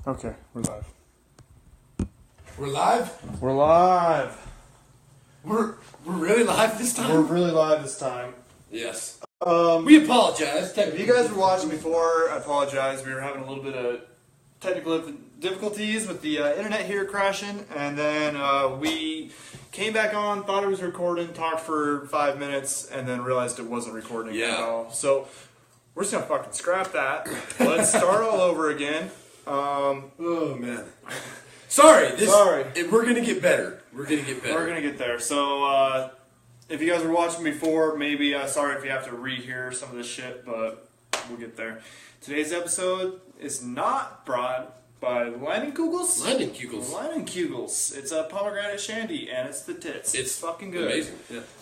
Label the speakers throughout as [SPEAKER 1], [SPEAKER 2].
[SPEAKER 1] Okay, we're live.
[SPEAKER 2] We're live?
[SPEAKER 1] We're live.
[SPEAKER 2] We're really live this time?
[SPEAKER 1] We're really live this time.
[SPEAKER 2] Yes. We apologize.
[SPEAKER 1] If you guys were watching before, I apologize. We were having a little bit of technical difficulties with the internet here crashing, and then we came back on, thought it was recording, talked for 5 minutes, and then realized it wasn't recording at all. So we're just gonna fucking scrap that. Let's start all over again.
[SPEAKER 2] Oh man. Sorry.
[SPEAKER 1] Sorry.
[SPEAKER 2] We're gonna get better. We're gonna get
[SPEAKER 1] there. So if you guys were watching before, maybe sorry if you have to rehear some of this shit, but we'll get there. Today's episode is not brought by Leinenkugels. Leinenkugels. It's a pomegranate shandy, and it's the tits.
[SPEAKER 2] It's
[SPEAKER 1] fucking good.
[SPEAKER 2] Amazing.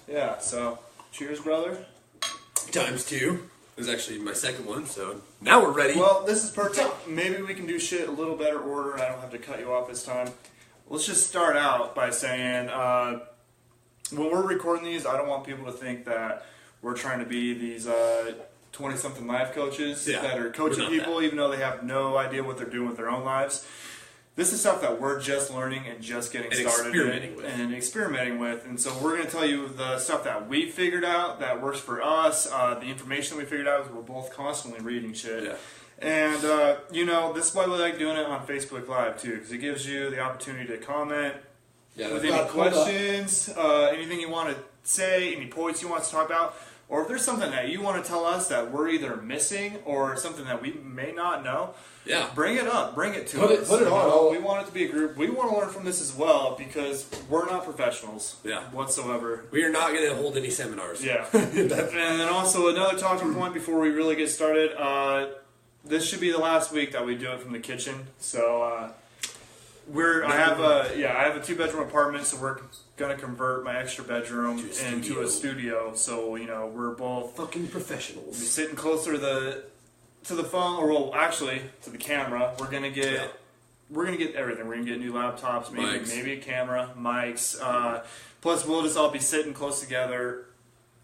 [SPEAKER 1] Yeah. So cheers, brother.
[SPEAKER 2] Times two. It was actually my second one, so now we're ready.
[SPEAKER 1] Well, this is perfect. Maybe we can do shit a little better order. I don't have to cut you off this time. Let's just start out by saying, when we're recording these, I don't want people to think that we're trying to be these 20-something life coaches that are coaching people, even though they have no idea what they're doing with their own lives. This is stuff that we're just learning and just getting started and experimenting with. And so we're going to tell you the stuff that we figured out that works for us, the information that we figured out, because we're both constantly reading shit.
[SPEAKER 2] Yeah.
[SPEAKER 1] And, this is why we like doing it on Facebook Live, too, because it gives you the opportunity to comment with any questions, anything you want to say, any points you want to talk about. Or if there's something that you want to tell us that we're either missing or something that we may not know, bring it up. Bring it to us.
[SPEAKER 2] Put it on.
[SPEAKER 1] We want it to be a group. We want to learn from this as well because we're not professionals whatsoever.
[SPEAKER 2] We are not going to hold any seminars.
[SPEAKER 1] Yeah. And then also another talking point before we really get started. This should be the last week that we do it from the kitchen. So I have a 2-bedroom apartment, so we're gonna convert my extra bedroom into a studio. So we're both
[SPEAKER 2] fucking professionals.
[SPEAKER 1] Be sitting closer to the phone, or actually to the camera. We're gonna get everything. We're gonna get new laptops, maybe a camera, mics. Plus, we'll just all be sitting close together,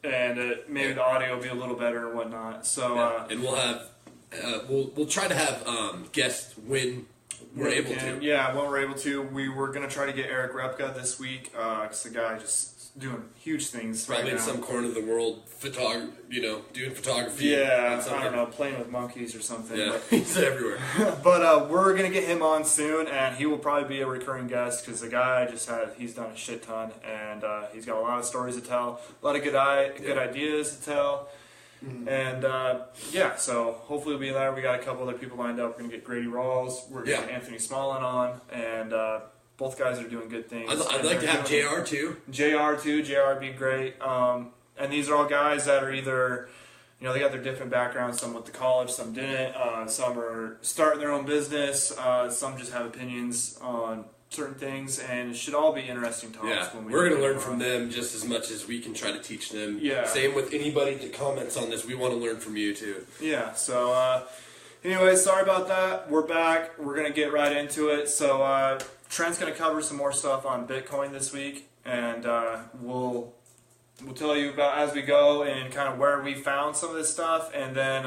[SPEAKER 1] and maybe the audio will be a little better and whatnot. So
[SPEAKER 2] and we'll have we'll try to have guests when we're able to. Yeah,
[SPEAKER 1] when we're able to. We were going to try to get Eric Repka this week, because the guy just doing huge things
[SPEAKER 2] probably
[SPEAKER 1] right
[SPEAKER 2] in some corner of the world, doing photography.
[SPEAKER 1] Yeah, I don't know, playing with monkeys or something.
[SPEAKER 2] Yeah, he's everywhere.
[SPEAKER 1] But we're going to get him on soon, and he will probably be a recurring guest, because the guy he's done a shit ton, and he's got a lot of stories to tell, a lot of good ideas to tell. Mm-hmm. And so hopefully we'll be there. We got a couple other people lined up. We're gonna get Grady Rawls. We're gonna get Anthony Smallin on, and both guys are doing good things.
[SPEAKER 2] I'd like to have JR too.
[SPEAKER 1] JR would be great. And these are all guys that are either, they got their different backgrounds. Some went to college, some didn't. Some are starting their own business. Some just have opinions on certain things, and it should all be interesting talks.
[SPEAKER 2] Yeah, we're going to learn from them just as much as we can try to teach them.
[SPEAKER 1] Yeah.
[SPEAKER 2] Same with anybody that comments on this. We want to learn from you too.
[SPEAKER 1] Yeah. So, anyway, sorry about that. We're back. We're going to get right into it. So, Trent's going to cover some more stuff on Bitcoin this week, and we'll tell you about as we go and kind of where we found some of this stuff, and then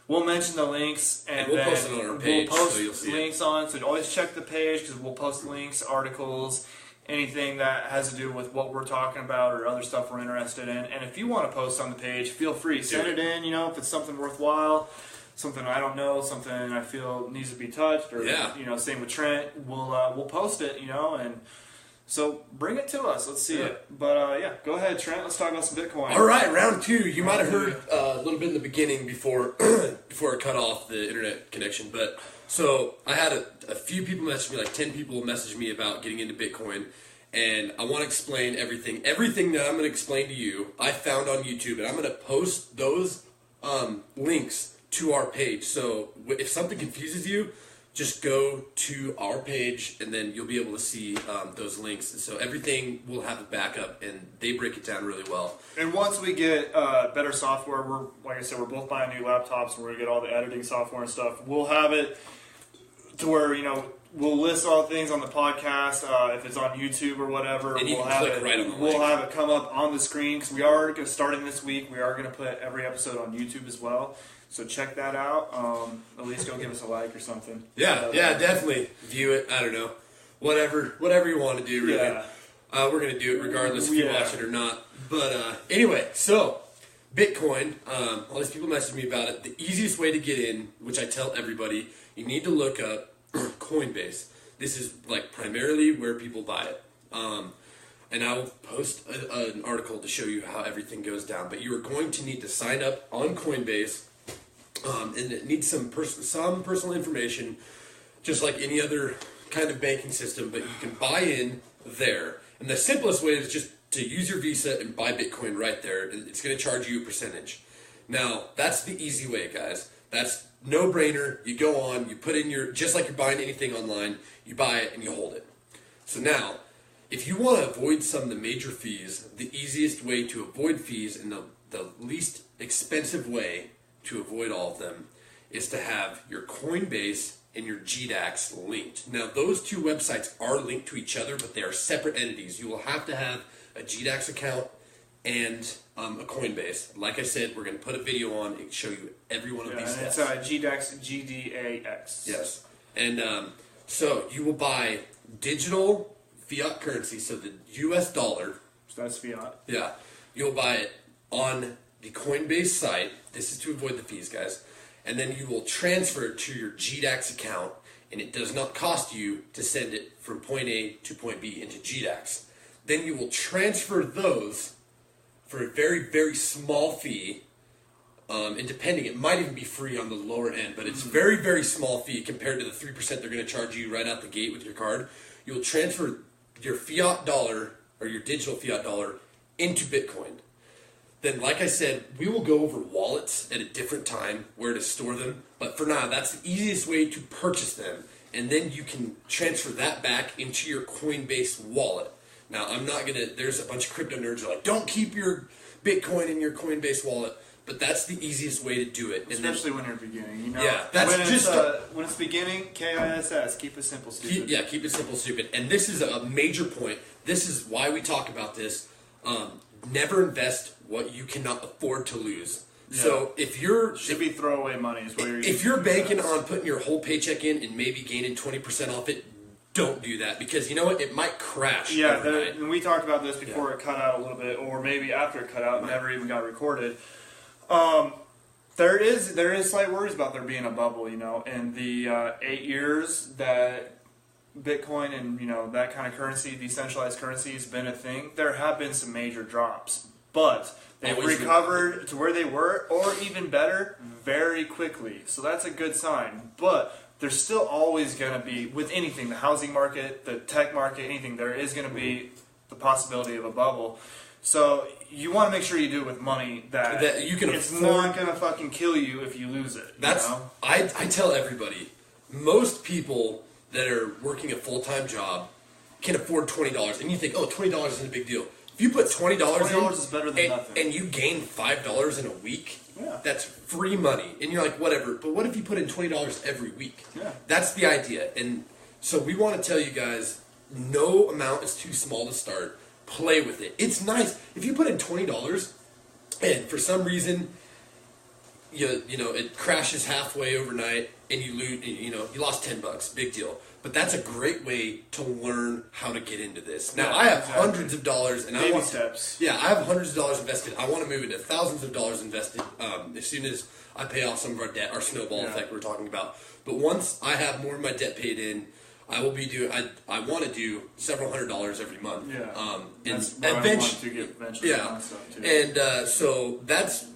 [SPEAKER 1] we'll mention the links, and
[SPEAKER 2] we'll
[SPEAKER 1] then
[SPEAKER 2] post it on our page,
[SPEAKER 1] we'll post
[SPEAKER 2] so you'll see
[SPEAKER 1] links on. So always check the page, because we'll post links, articles, anything that has to do with what we're talking about or other stuff we're interested in. And if you want to post on the page, feel free. Send it in, if it's something worthwhile, something I don't know, something I feel needs to be touched, or same with Trent. We'll post it, and so bring it to us. Let's see it. But go ahead, Trent. Let's talk about some Bitcoin.
[SPEAKER 2] All right, round two. You might have heard a little bit in the beginning before it cut off the internet connection. But so I had a few people message me, like 10 people message me about getting into Bitcoin, and I want to explain everything. Everything that I'm going to explain to you, I found on YouTube, and I'm going to post those links to our page. So if something confuses you, just go to our page, and then you'll be able to see those links. And so everything will have a backup, and they break it down really well.
[SPEAKER 1] And once we get better software, like I said, we're both buying new laptops, and we're going to get all the editing software and stuff. We'll have it to where, we'll list all things on the podcast, if it's on YouTube or whatever.
[SPEAKER 2] And
[SPEAKER 1] we'll have it
[SPEAKER 2] right on the link.
[SPEAKER 1] We'll have it come up on the screen, because we are starting this week. We are going to put every episode on YouTube as well. So check that out. At least go give us a like or something.
[SPEAKER 2] Yeah, definitely view it. I don't know, whatever you want to do. Really, we're gonna do it regardless if you watch it or not. But anyway, so Bitcoin. All these people messaged me about it. The easiest way to get in, which I tell everybody, you need to look up Coinbase. This is like primarily where people buy it. And I will post an article to show you how everything goes down. But you are going to need to sign up on Coinbase, and it needs some personal information, just like any other kind of banking system. But you can buy in there, and the simplest way is just to use your Visa and buy Bitcoin right there. It's going to charge you a percentage. Now that's the easy way, guys. That's no brainer. You go on, you put in just like you're buying anything online, you buy it and you hold it. So now, if you want to avoid some of the major fees, the easiest way to avoid fees and the least expensive way to avoid all of them is to have your Coinbase and your GDAX linked. Now, those two websites are linked to each other, but they are separate entities. You will have to have a GDAX account and a Coinbase. Like I said, we're going to put a video on and show you every one of these steps.
[SPEAKER 1] It's GDAX, GDAX.
[SPEAKER 2] Yes. And so you will buy digital fiat currency, so the US dollar.
[SPEAKER 1] So that's fiat.
[SPEAKER 2] Yeah. You'll buy it on the Coinbase site. This is to avoid the fees, guys. And then you will transfer it to your GDAX account, and it does not cost you to send it from point A to point B into GDAX. Then you will transfer those for a very, very small fee. And depending, it might even be free on the lower end, but it's very, very small fee compared to the 3% they're going to charge you right out the gate with your card. You'll transfer your fiat dollar or your digital fiat dollar into Bitcoin. Then, like I said, we will go over wallets at a different time, where to store them. But for now, that's the easiest way to purchase them. And then you can transfer that back into your Coinbase wallet. Now, I'm not going to, there's a bunch of crypto nerds who are like, don't keep your Bitcoin in your Coinbase wallet. But that's the easiest way to do it.
[SPEAKER 1] Especially when you're beginning, you know?
[SPEAKER 2] Yeah, that's
[SPEAKER 1] when it's beginning, KISS, keep it simple, stupid.
[SPEAKER 2] Keep it simple, stupid. And this is a major point. This is why we talk about this. Never invest what you cannot afford to lose. Yeah. So if you're...
[SPEAKER 1] Should be throwaway money is what you're
[SPEAKER 2] If you're banking on putting your whole paycheck in and maybe gaining 20% off it, don't do that, because you know what? It might crash.
[SPEAKER 1] Yeah, and we talked about this before it cut out a little bit, or maybe after it cut out and never even got recorded. There is slight worries about there being a bubble, you know, in the 8 years that Bitcoin and, you know, that kind of currency, decentralized currency, has been a thing. There have been some major drops, but they've recovered to where they were, or even better, very quickly. So that's a good sign. But there's still always going to be, with anything, the housing market, the tech market, anything, there is going to be the possibility of a bubble. So you want to make sure you do it with money that
[SPEAKER 2] you can
[SPEAKER 1] it's
[SPEAKER 2] afford.
[SPEAKER 1] Not going to fucking kill you if you lose it.
[SPEAKER 2] That's,
[SPEAKER 1] you know?
[SPEAKER 2] I tell everybody, most people that are working a full-time job can afford $20. And you think, oh, $20 isn't a big deal. If you put $20 in,
[SPEAKER 1] is better than nothing.
[SPEAKER 2] And you gain $5 in a week, that's free money. And you're like, whatever. But what if you put in $20 every week?
[SPEAKER 1] Yeah.
[SPEAKER 2] That's the idea. And so we want to tell you guys, no amount is too small to start. Play with it. It's nice. If you put in $20 and for some reason you know it crashes halfway overnight and you lose, you lost $10, big deal. But that's a great way to learn how to get into this. Now I have hundreds of dollars and
[SPEAKER 1] Baby steps.
[SPEAKER 2] Yeah, I have hundreds of dollars invested. I want to move into thousands of dollars invested as soon as I pay off some of our debt, our snowball effect we're talking about. But once I have more of my debt paid in, I will be doing. I want to do several $100s every month.
[SPEAKER 1] Yeah.
[SPEAKER 2] And
[SPEAKER 1] that's what I want to get eventually.
[SPEAKER 2] Yeah.
[SPEAKER 1] Stuff too.
[SPEAKER 2] And so that's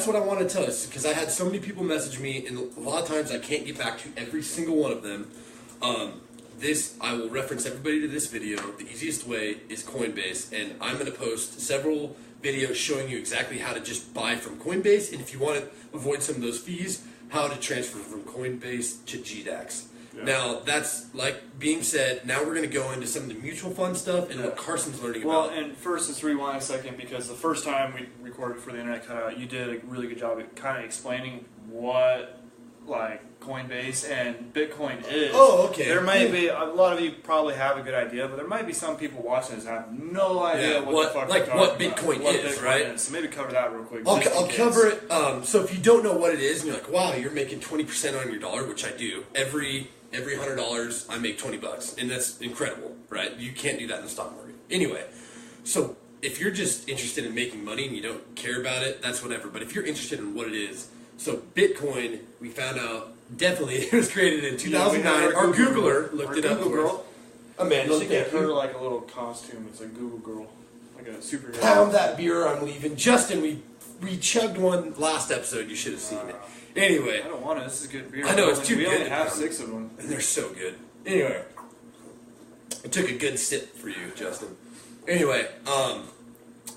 [SPEAKER 2] what I want to tell us, because I had so many people message me, and a lot of times I can't get back to every single one of them. I will reference everybody to this video. The easiest way is Coinbase, and I'm going to post several videos showing you exactly how to just buy from Coinbase, and if you want to avoid some of those fees, how to transfer from Coinbase to GDAX. Yeah. Now, that's like being said, now we're going to go into some of the mutual fund stuff and what Carson's learning about.
[SPEAKER 1] Well, and first, let's rewind a second, because the first time we recorded before the internet cut out, you did a really good job at kind of explaining what like Coinbase and Bitcoin is.
[SPEAKER 2] Oh, okay.
[SPEAKER 1] There might be a lot of you probably have a good idea, but there might be some people watching this have no idea what the fuck
[SPEAKER 2] like
[SPEAKER 1] they're
[SPEAKER 2] what
[SPEAKER 1] talking
[SPEAKER 2] Bitcoin
[SPEAKER 1] about.
[SPEAKER 2] is, right?
[SPEAKER 1] So maybe cover that real quick.
[SPEAKER 2] I'll cover it. So if you don't know what it is, and you're like, wow, you're making 20% on your dollar, which I do. Every $100, I make $20, and that's incredible, right? You can't do that in the stock market. Anyway, so if you're just interested in making money and you don't care about it, that's whatever. But if you're interested in what it is, so Bitcoin, we found out definitely it was created in 2009. Our Googler looked it up.
[SPEAKER 1] Girl.
[SPEAKER 2] Amanda,
[SPEAKER 1] Look at her like a little costume. It's a Google girl, like a superhero.
[SPEAKER 2] Pound that beer, I'm leaving. Justin, we chugged one last episode. You should have seen it. Anyway,
[SPEAKER 1] I don't want it. This is good beer.
[SPEAKER 2] I know it's too
[SPEAKER 1] we
[SPEAKER 2] good.
[SPEAKER 1] We only have 6 of them,
[SPEAKER 2] and they're so good. Anyway, I took a good sip for you, Justin. Anyway,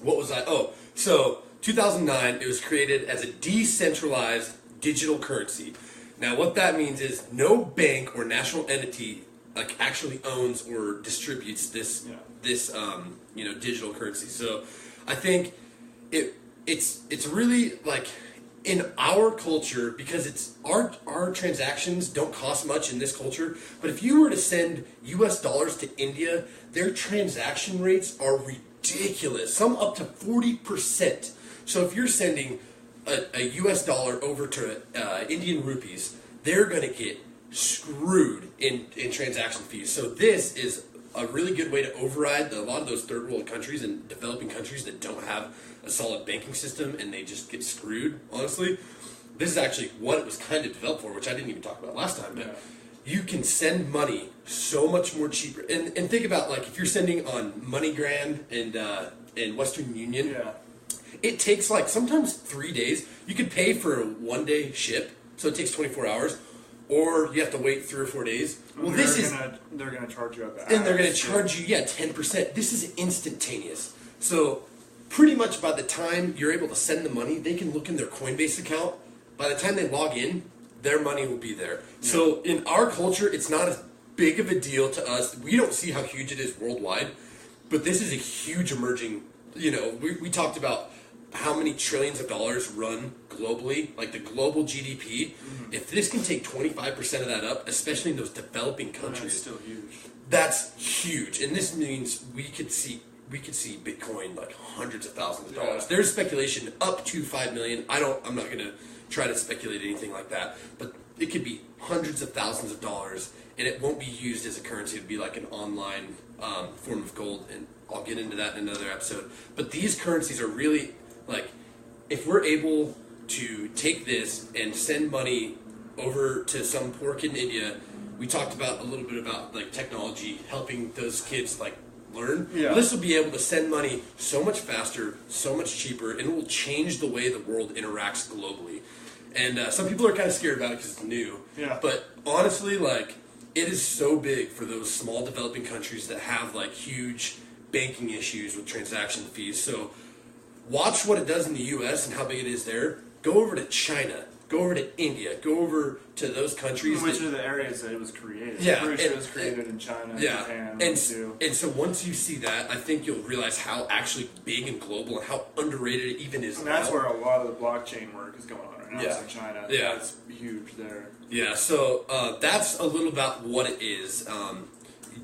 [SPEAKER 2] what was I? Oh, so 2009, it was created as a decentralized digital currency. Now, what that means is no bank or national entity like actually owns or distributes this digital currency. So, I think it's really like in our culture, because it's our transactions don't cost much in this culture. But if you were to send US dollars to India, their transaction rates are ridiculous. Some up to 40%. So if you're sending a US dollar over to Indian rupees, they're going to get screwed in transaction fees. So this is a really good way to override a lot of those third world countries and developing countries that don't have a solid banking system and they just get screwed, honestly. This is actually what it was kind of developed for, which I didn't even talk about last time. But you can send money so much more cheaper. And think about, like, if you're sending on MoneyGram and Western Union, it takes, like, sometimes 3 days. You could pay for a one-day ship, so it takes 24 hours. Or you have to wait 3 or 4 days. Well,
[SPEAKER 1] they're gonna charge you at the
[SPEAKER 2] and they're gonna charge you 10%. This is instantaneous. So pretty much by the time you're able to send the money, they can look in their Coinbase account. By the time they log in, their money will be there. Yeah. So in our culture, it's not as big of a deal to us. We don't see how huge it is worldwide, but this is a huge emerging. We talked about how many trillions of dollars run globally, like the global GDP. Mm-hmm. If this can take 25% of that up, especially in those developing countries,
[SPEAKER 1] that's still huge.
[SPEAKER 2] That's huge, and this means we could see Bitcoin like hundreds of thousands of dollars. There's speculation up to 5 million. I'm not going to try to speculate anything like that, but it could be hundreds of thousands of dollars, and it won't be used as a currency. It'd be like an online form of gold, and I'll get into that in another episode. But these currencies are really, like, if we're able to take this and send money over to some poor kid in India, we talked about a little bit about like technology helping those kids like learn. Yeah. This will be able to send money so much faster, so much cheaper, and it will change the way the world interacts globally. And some people are kind of scared about it because it's new. Yeah. But honestly, like, it is so big for those small developing countries that have like huge banking issues with transaction fees. So watch what it does in the U.S. and how big it is there. Go over to China. Go over to India. Go over to those countries.
[SPEAKER 1] Which are the areas that it was created.
[SPEAKER 2] Yeah.
[SPEAKER 1] I'm pretty sure it was created in China and Japan.
[SPEAKER 2] And so once you see that, I think you'll realize how actually big and global and how underrated it even is.
[SPEAKER 1] And that's where a lot of the blockchain work is going on right now.
[SPEAKER 2] Yeah.
[SPEAKER 1] In China.
[SPEAKER 2] Yeah.
[SPEAKER 1] That's huge there.
[SPEAKER 2] Yeah, so that's a little about what it is.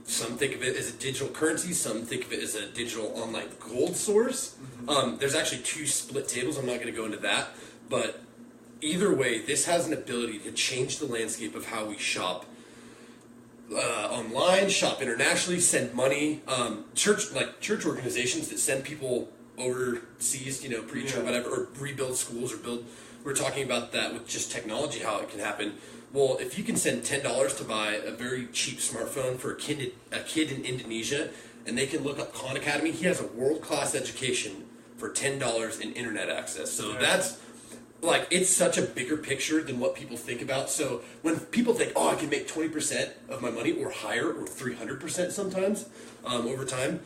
[SPEAKER 2] Some think of it as a digital currency. Some think of it as a digital online gold source. Mm-hmm. There's actually 2 split tables. I'm not going to go into that. But either way, this has an ability to change the landscape of how we shop online, shop internationally, send money. Church organizations that send people overseas, preach or whatever, or rebuild schools or build. We're talking about that with just technology, how it can happen. Well, if you can send $10 to buy a very cheap smartphone for a kid in Indonesia, and they can look up Khan Academy, he has a world-class education for $10 in internet access. So that's, like, it's such a bigger picture than what people think about. So when people think, I can make 20% of my money or higher or 300% sometimes over time,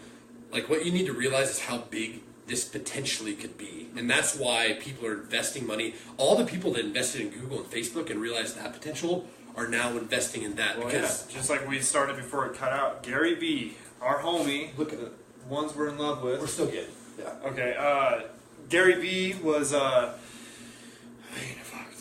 [SPEAKER 2] like, what you need to realize is how big this potentially could be. And that's why people are investing money. All the people that invested in Google and Facebook and realized that potential are now investing in that.
[SPEAKER 1] Well, because just like we started before it cut out, Gary V, our homie,
[SPEAKER 2] look at the
[SPEAKER 1] ones we're in love with.
[SPEAKER 2] We're still good. Yeah.
[SPEAKER 1] Okay. Gary V was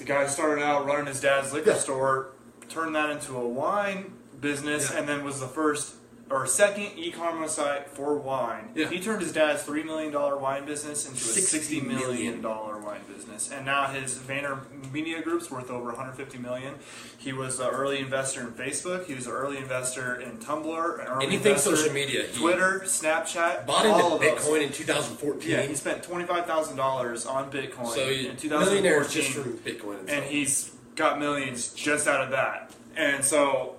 [SPEAKER 1] the guy started out running his dad's liquor store, turned that into a wine business, and then was the first or second e-commerce site for wine.
[SPEAKER 2] Yeah.
[SPEAKER 1] He turned his dad's $3 million wine business into a $60 million wine business. And now his Vayner Media Group's worth over $150 million. He was an early investor in Facebook. He was an early investor in Tumblr. An early
[SPEAKER 2] Anything
[SPEAKER 1] investor
[SPEAKER 2] social media.
[SPEAKER 1] Twitter, Snapchat,
[SPEAKER 2] bought
[SPEAKER 1] all
[SPEAKER 2] into
[SPEAKER 1] of those.
[SPEAKER 2] Bitcoin in 2014.
[SPEAKER 1] Yeah, he spent $25,000 on Bitcoin
[SPEAKER 2] So
[SPEAKER 1] in 2014.
[SPEAKER 2] millionaire just from Bitcoin.
[SPEAKER 1] And he's got millions just out of that. And so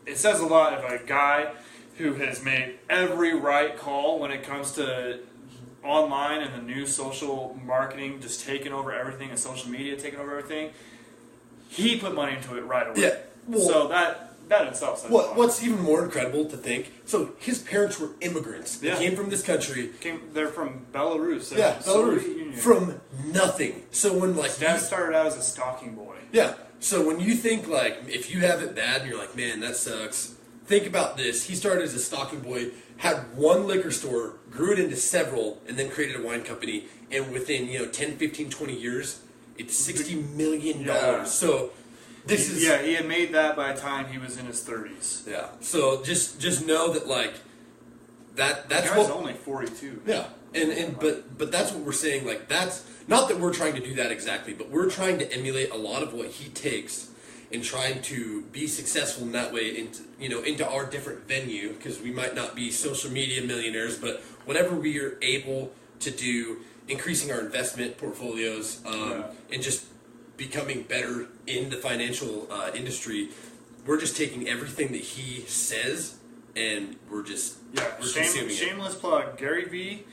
[SPEAKER 1] it says a lot of a guy who has made every right call when it comes to online and the new social marketing, just taking over everything, and social media taking over everything. He put money into it right away.
[SPEAKER 2] Yeah. Well,
[SPEAKER 1] so that in itself says a lot.
[SPEAKER 2] What's even more incredible to think, so his parents were immigrants. They came from this country.
[SPEAKER 1] They're from Belarus.
[SPEAKER 2] Yeah, Belarus. From nothing. So when like
[SPEAKER 1] Dad started out as a stocking boy.
[SPEAKER 2] Yeah. So when you think like, if you have it bad and you're like, man, that sucks, think about this. He started as a stocking boy, had one liquor store, grew it into several, and then created a wine company. And within, 10, 15, 20 years, it's $60 million.
[SPEAKER 1] Yeah.
[SPEAKER 2] So this is...
[SPEAKER 1] Yeah, he had made that by the time he was in his 30s.
[SPEAKER 2] Yeah. So just know that, like, that's
[SPEAKER 1] the guy's
[SPEAKER 2] what...
[SPEAKER 1] only 42.
[SPEAKER 2] Yeah. But that's what we're saying, like, that's... Not that we're trying to do that exactly, but we're trying to emulate a lot of what he takes and trying to be successful in that way into our different venue, because we might not be social media millionaires, but whatever we are able to do, increasing our investment portfolios, and just becoming better in the financial industry, we're just taking everything that he says and we're consuming it.
[SPEAKER 1] Shameless plug, Gary Vee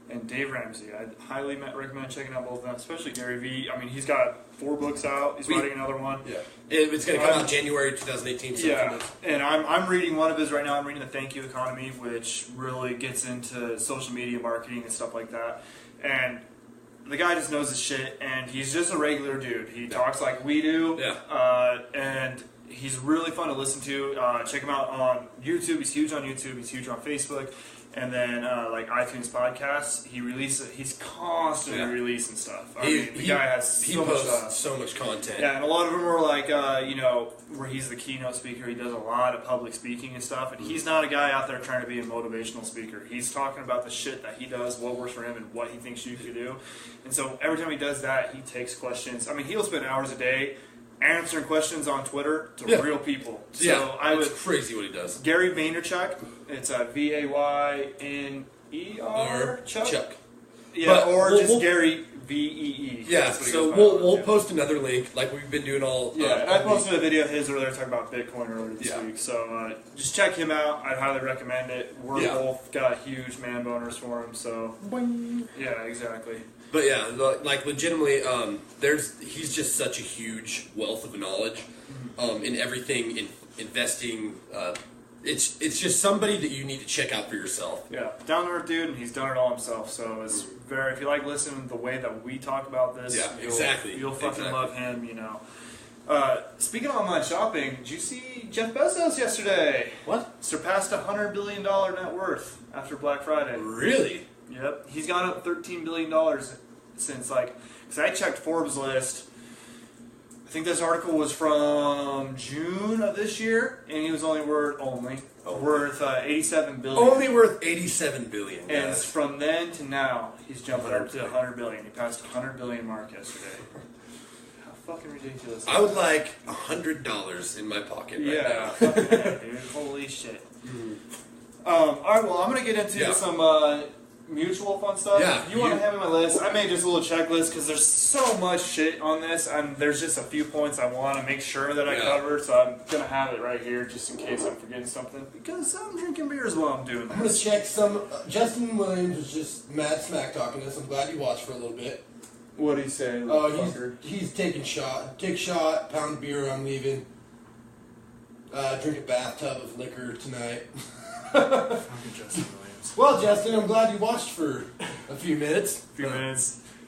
[SPEAKER 1] and Dave Ramsey. I'd highly recommend checking out both of them, especially Gary Vee. I mean, he's got 4 books out. He's writing another one.
[SPEAKER 2] Yeah, it's going to come out January 2018.
[SPEAKER 1] Yeah, and I'm reading one of his right now. I'm reading The Thank You Economy, which really gets into social media marketing and stuff like that. And the guy just knows his shit, and he's just a regular dude. He talks like we do.
[SPEAKER 2] Yeah.
[SPEAKER 1] And he's really fun to listen to. Check him out on YouTube. He's huge on YouTube. He's huge on Facebook. And then, like iTunes podcasts, he's constantly releasing stuff. The guy has so much stuff.
[SPEAKER 2] So much content.
[SPEAKER 1] Yeah, and a lot of them are like, where he's the keynote speaker. He does a lot of public speaking and stuff. And he's not a guy out there trying to be a motivational speaker. He's talking about the shit that he does, what works for him, and what he thinks you could do. And so every time he does that, he takes questions. I mean, he'll spend hours a day answering questions on Twitter to real people. So
[SPEAKER 2] it's crazy what he does.
[SPEAKER 1] Gary Vaynerchuk, it's Vayner
[SPEAKER 2] Chuck.
[SPEAKER 1] Yeah, we'll Gary VEE.
[SPEAKER 2] Yeah, so we'll post another link like we've been doing all.
[SPEAKER 1] Yeah, and I posted a video of his earlier talking about Bitcoin earlier this week. So just check him out. I'd highly recommend it. We're both got huge man boners for him. So yeah, exactly.
[SPEAKER 2] But yeah, like legitimately, he's just such a huge wealth of knowledge in everything, in investing. It's just somebody that you need to check out for yourself.
[SPEAKER 1] Yeah, down to earth dude, and he's done it all himself. So it's if you like listening to the way that we talk about this, you'll fucking love him. Speaking of online shopping, did you see Jeff Bezos yesterday?
[SPEAKER 2] What?
[SPEAKER 1] Surpassed $100 billion net worth after Black Friday.
[SPEAKER 2] Really?
[SPEAKER 1] Yep, he's gone up $13 billion since, because I checked Forbes list. I think this article was from June of this year, and he was only worth $87 billion.
[SPEAKER 2] Only worth $87 billion.
[SPEAKER 1] And from then to now, he's jumping up to $100 billion. He passed the $100 billion mark yesterday. How fucking ridiculous!
[SPEAKER 2] I would like $100 in my pocket right now.
[SPEAKER 1] Fucking yeah, dude. Holy shit. All right, well, I'm gonna get into some mutual fun stuff.
[SPEAKER 2] Yeah,
[SPEAKER 1] you want to have in my list? I made just a little checklist because there's so much shit on this, and there's just a few points I want to make sure that I cover. So I'm gonna have it right here just in case I'm forgetting something, because I'm drinking beers while I'm doing this.
[SPEAKER 2] I'm gonna check some. Justin Williams was just mad smack talking us. I'm glad you watched for a little bit.
[SPEAKER 1] What did he say?
[SPEAKER 2] He's taking shot. Take shot. Pound beer. I'm leaving. Drink a bathtub of liquor tonight.
[SPEAKER 1] Fucking Justin Williams.
[SPEAKER 2] Well, Justin, I'm glad you watched for a few minutes.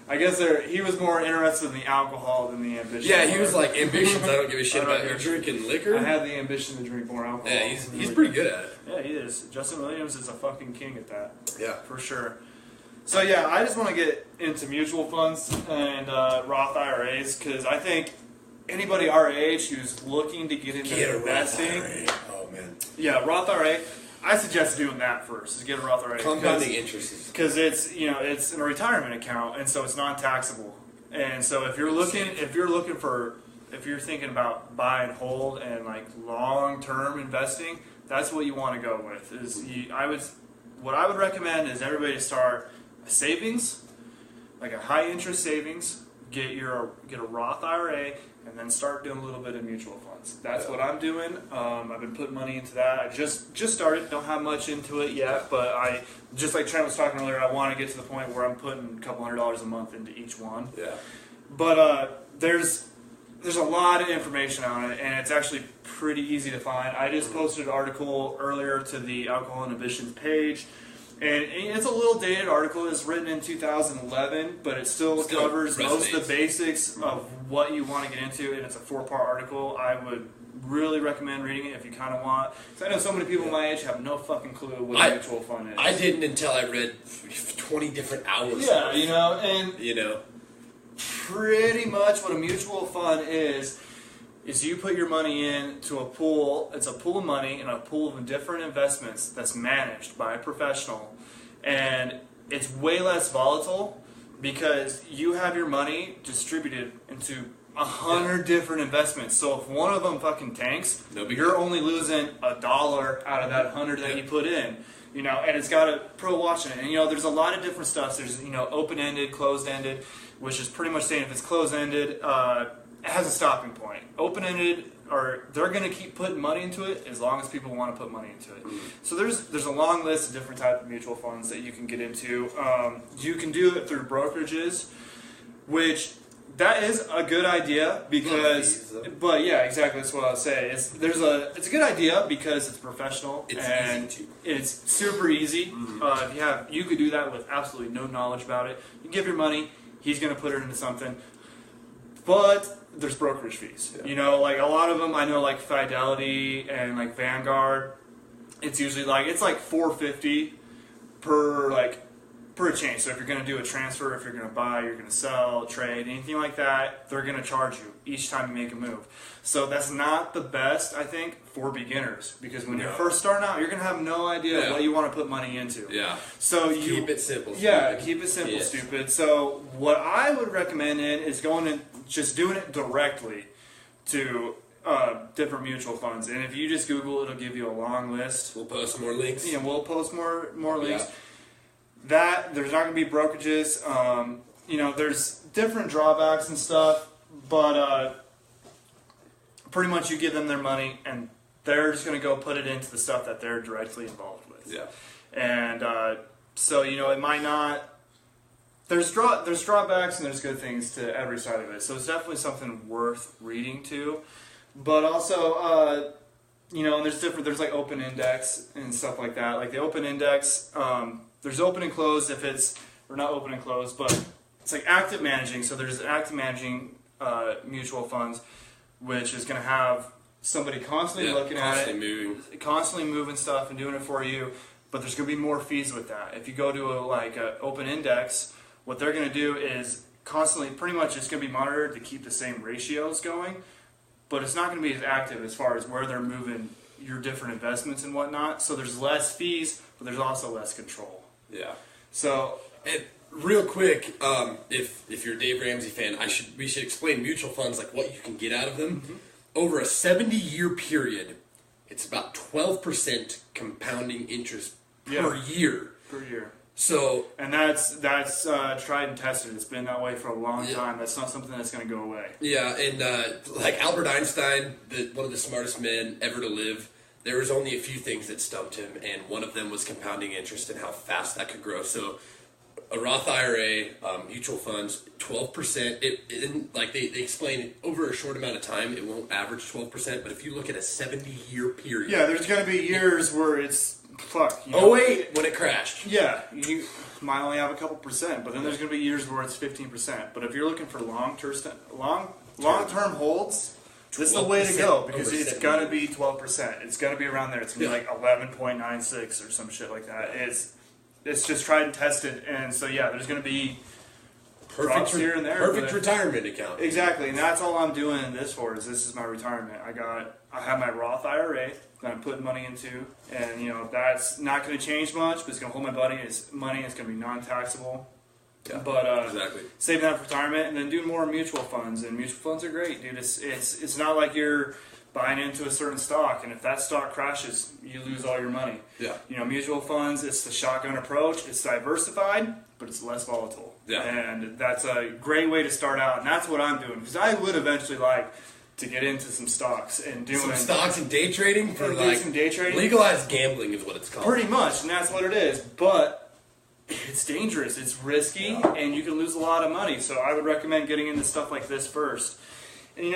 [SPEAKER 1] I guess he was more interested in the alcohol than the ambition.
[SPEAKER 2] Yeah, he was like, ambitions, I don't give a shit about you drinking liquor.
[SPEAKER 1] I had the ambition to drink more alcohol.
[SPEAKER 2] Yeah, he's pretty good at it.
[SPEAKER 1] Yeah, he is. Justin Williams is a fucking king at that.
[SPEAKER 2] Yeah.
[SPEAKER 1] For sure. So yeah, I just want to get into mutual funds and Roth IRAs because I think anybody our age who's looking to get into investing,
[SPEAKER 2] oh man,
[SPEAKER 1] yeah, Roth IRA. I suggest doing that first. Is get a Roth IRA.
[SPEAKER 2] Compounding interest,
[SPEAKER 1] because it's it's in a retirement account, and so it's non-taxable. And so if you're thinking about buy and hold and like long-term investing, that's what you want to go with. What I would recommend is everybody to start a savings, like a high-interest savings. Get a Roth IRA, and then start doing a little bit of mutual funds. That's what I'm doing. I've been putting money into that. I just started. Don't have much into it yet, but I just like Trent was talking earlier. I want to get to the point where I'm putting a couple $100 a month into each one.
[SPEAKER 2] Yeah.
[SPEAKER 1] But there's a lot of information on it, and it's actually pretty easy to find. I just posted an article earlier to the Alcohol Inhibitions page. And it's a little dated article. It's written in 2011, but it still covers most of the basics of what you want to get into, and it's a 4-part article. I would really recommend reading it if you kind of want. Because I know so many people my age have no fucking clue what a mutual fund is.
[SPEAKER 2] I didn't until I read 20 different hours.
[SPEAKER 1] Yeah, pretty much what a mutual fund is you put your money into a pool. It's a pool of money in a pool of different investments that's managed by a professional. And it's way less volatile because you have your money distributed into 100 different investments. So if one of them fucking tanks, you're only losing $1 out of that 100 that you put in. And it's got a pro watching it. And there's a lot of different stuff. There's open-ended, closed-ended, which is pretty much saying if it's closed-ended, it has a stopping point. Open-ended, or they're going to keep putting money into it as long as people want to put money into it. So there's a long list of different types of mutual funds that you can get into. You can do it through brokerages, which that is a good idea because, but yeah, exactly, that's what I was saying. It's a good idea because it's professional it's super easy. You could do that with absolutely no knowledge about it. You give your money, he's going to put it into something, but there's brokerage fees. Like a lot of them, I know, like Fidelity and like Vanguard. It's usually like $4.50 per change. So if you're going to do a transfer, if you're going to buy, you're going to sell, trade, anything like that, they're going to charge you each time you make a move. So that's not the best, I think, for beginners because when you're first starting out, you're going to have no idea what you want to put money into.
[SPEAKER 2] Yeah.
[SPEAKER 1] So
[SPEAKER 2] keep it simple.
[SPEAKER 1] Yeah, keep it simple, stupid. So what I would recommend is going and just doing it directly to different mutual funds. And if you just Google, it'll give you a long list.
[SPEAKER 2] We'll post more links.
[SPEAKER 1] Yeah, we'll post more links. Yeah. There's not going to be brokerages. There's different drawbacks and stuff, but pretty much you give them their money, and they're just going to go put it into the stuff that they're directly involved with.
[SPEAKER 2] Yeah.
[SPEAKER 1] And so it might not. There's drawbacks and there's good things to every side of it. So it's definitely something worth reading to. But also, and there's like open index and stuff like that. Like the open index, there's open and closed or not open and closed, but it's like active managing. So there's active managing mutual funds, which is going to have somebody constantly looking at it, constantly moving stuff and doing it for you. But there's going to be more fees with that. If you go to a open index, what they're going to do is constantly, pretty much it's going to be monitored to keep the same ratios going, but it's not going to be as active as far as where they're moving your different investments and whatnot. So there's less fees, but there's also less control.
[SPEAKER 2] Yeah.
[SPEAKER 1] So,
[SPEAKER 2] and real quick, if you're a Dave Ramsey fan, we should explain mutual funds, like what you can get out of them. Mm-hmm. Over a 70-year period, it's about 12% compounding interest per year.
[SPEAKER 1] Per year.
[SPEAKER 2] So,
[SPEAKER 1] and that's tried and tested. It's been that way for a long time. That's not something that's going to go away.
[SPEAKER 2] Yeah, and like Albert Einstein, one of the smartest men ever to live, there was only a few things that stumped him, and one of them was compounding interest and how fast that could grow. So, a Roth IRA, mutual funds, 12%. Like they explain, over a short amount of time, it won't average 12%. But if you look at a 70-year period,
[SPEAKER 1] there's going to be years where it's.
[SPEAKER 2] When it crashed.
[SPEAKER 1] Yeah, you might only have a couple percent, but then there's going to be years where it's 15%. But if you're looking for long-term holds, this is the way to go because it's going to be 12%. It's going to be around there. It's going to be like 11.96 or some shit like that. it's just tried and tested. And so yeah, there's going to be
[SPEAKER 2] Perfect
[SPEAKER 1] here and there.
[SPEAKER 2] Perfect retirement account.
[SPEAKER 1] Exactly, and that's all I'm doing this for. This is my retirement. I have my Roth IRA that I'm putting money into, and that's not going to change much, but it's going to hold my money. It's going to be non-taxable.
[SPEAKER 2] Yeah,
[SPEAKER 1] but
[SPEAKER 2] exactly.
[SPEAKER 1] Saving that for retirement, and then doing more mutual funds. And mutual funds are great, dude. It's not like you're buying into a certain stock, and if that stock crashes, you lose all your money.
[SPEAKER 2] Yeah.
[SPEAKER 1] Mutual funds, it's the shotgun approach. It's diversified, but it's less volatile.
[SPEAKER 2] Yeah.
[SPEAKER 1] And that's a great way to start out, and that's what I'm doing, because I would eventually like to get into some stocks and doing
[SPEAKER 2] some stocks and day trading for
[SPEAKER 1] some day trading.
[SPEAKER 2] Legalized gambling is what it's called.
[SPEAKER 1] Pretty much, and that's what it is. But it's dangerous, it's risky, and you can lose a lot of money. So I would recommend getting into stuff like this first. And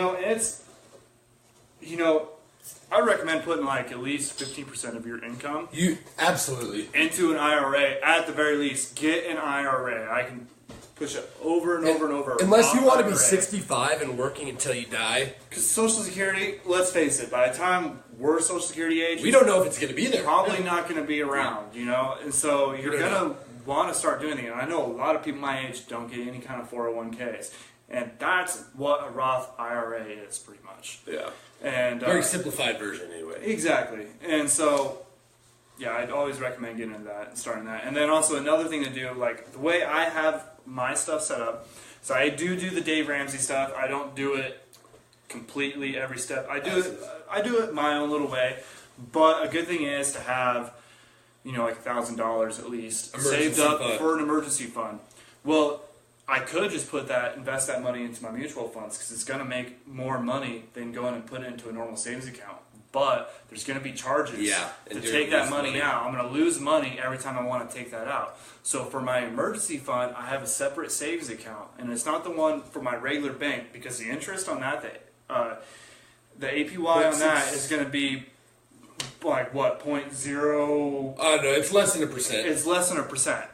[SPEAKER 1] I would recommend putting like at least 15% of your income
[SPEAKER 2] absolutely
[SPEAKER 1] into an IRA. At the very least, get an IRA. I can push it over and over and over.
[SPEAKER 2] Unless you want to be 65 and working until you die.
[SPEAKER 1] Because Social Security, let's face it, by the time we're Social Security age,
[SPEAKER 2] we don't know if it's going to be there.
[SPEAKER 1] Probably not going to be around, And so you're going to want to start doing it. And I know a lot of people my age don't get any kind of 401ks. And that's what a Roth IRA is, pretty much.
[SPEAKER 2] Yeah.
[SPEAKER 1] And
[SPEAKER 2] very simplified version, anyway.
[SPEAKER 1] Exactly. And so, yeah, I'd always recommend getting into that and starting that. And then also another thing to do, like the way I have my stuff set up, so I do the Dave Ramsey stuff. I don't do it completely every step. I do it my own little way. But a good thing is to have, like $1,000 at least saved up for an emergency fund. Well, I could just invest that money into my mutual funds, because it's going to make more money than going and put it into a normal savings account. But there's going to be charges to take that money out. I'm going to lose money every time I want to take that out. So for my emergency fund, I have a separate savings account, and it's not the one for my regular bank, because the interest on that, the APY on that is going to be like what, 0.0?
[SPEAKER 2] No, it's less than 1%.
[SPEAKER 1] It's less than 1%.